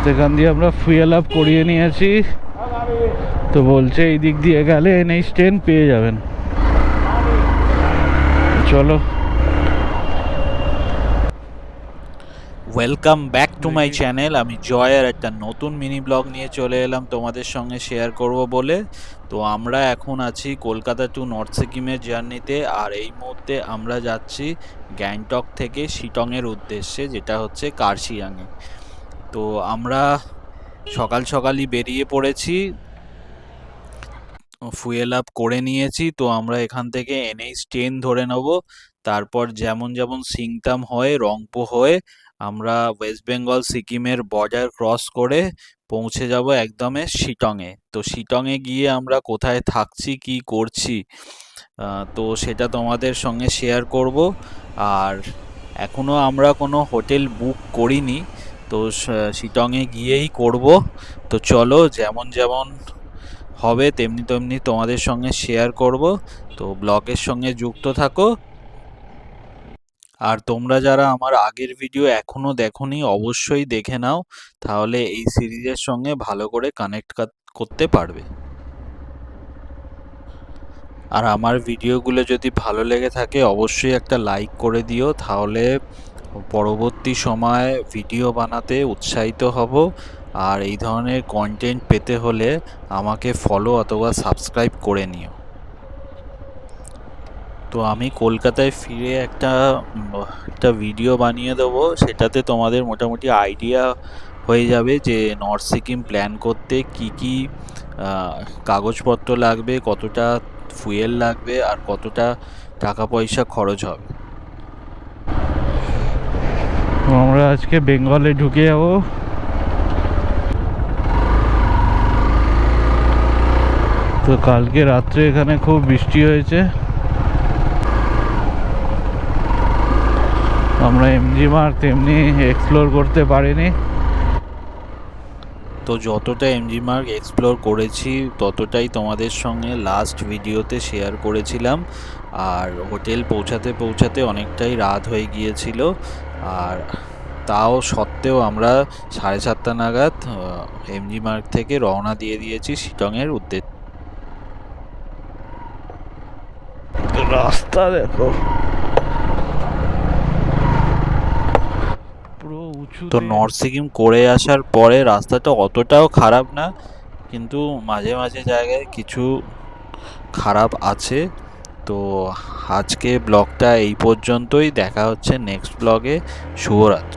সেখান দিয়ে আমরা ফুয়েল আপ করিয়ে নিয়েছি। তো বলছে এই দিক দিয়ে গেলে NH10 পেয়ে যাবেন। চলো। Welcome back to my channel. আমি জয়ের একটা নতুন মিনি ব্লগ নিয়ে চলে এলাম তোমাদের সঙ্গে শেয়ার করব বলে। তো আমরা এখন আছি কলকাতা টু নর্থ সিকিমের জার্নিতে, আর এই মুহূর্তে আমরা যাচ্ছি গ্যাংটক থেকে শিটংয়ের উদ্দেশ্যে, যেটা হচ্ছে কার্শিয়াংয়ে। তো আমরা সকাল সকালই বেরিয়ে পড়েছি, ফুয়েল আপ করে নিয়েছি। তো আমরা এখান থেকে NH10 ধরে নেব, তারপর যেমন যেমন সিংতাম হয়ে রংপো হয়ে আমরা ওয়েস্ট বেঙ্গল সিকিমের বর্ডার ক্রস করে পৌঁছে যাব একদমে শিটংয়ে। তো শিটংয়ে গিয়ে আমরা কোথায় থাকছি কি করছি তো সেটা তোমাদের সঙ্গে শেয়ার করব। আর এখনো আমরা কোনো হোটেল বুক করিনি, তো শিটংয়ে গিয়েই করব। তো চলো, যেমন যেমন হবে তেমনি তেমনি তোমাদের সঙ্গে শেয়ার করব। তো ব্লগের সঙ্গে যুক্ত থাকো। আর তোমরা যারা আমার আগের ভিডিও এখনো দেখোনি অবশ্যই দেখে নাও, তাহলে এই সিরিজের সঙ্গে ভালো করে কানেক্ট করতে পারবে। আর আমার ভিডিওগুলো যদি ভালো লেগে থাকে অবশ্যই একটা লাইক করে দিও, তাহলে পরবর্তী সময় ভিডিও বানাতে উৎসাহিত হব। আর এই ধরনের কন্টেন্ট পেতে হলে আমাকে ফলো অথবা সাবস্ক্রাইব করে নিও। তো আমি কলকাতায় ফিরে একটা ভিডিও বানিয়ে দেবো, সেটাতে তোমাদের মোটামুটি আইডিয়া হয়ে যাবে যে নর্থ সিকিম প্ল্যান করতে কি কি কাগজপত্র লাগবে, কতটা ফুয়েল লাগবে, আর কতটা টাকা পয়সা খরচ হবে। আমরা আজকে বেঙ্গলে ঢুকে যাব। তো কালকে রাত্রে এখানে খুব বৃষ্টি হয়েছে। আমরা এমজি মার্গ তেমনি এক্সপ্লোর করতে পারিনি। তো যতটা এমজি মার্গ এক্সপ্লোর করেছি ততটাই তোমাদের সঙ্গে লাস্ট ভিডিওতে শেয়ার করেছিলাম। আর হোটেল পৌঁছাতে পৌঁছাতে অনেকটাই রাত হয়ে গিয়েছিল, আর তাও সত্ত্বেও আমরা 7:30 নাগাদ এমজি মার্গ থেকে রওনা দিয়ে দিয়েছি শিটংয়ের উদ্দেশ্যে। রাস্তা দেখো পুরো উঁচু। তো নর্থ সিকিম করে আসার পরে রাস্তাটা অতটাও খারাপ না, কিন্তু মাঝে মাঝে জায়গায় কিছু খারাপ আছে। তো আজকে ব্লগটা এই পর্যন্তই, দেখা হচ্ছে নেক্সট ব্লগে। শুভরাত্রি।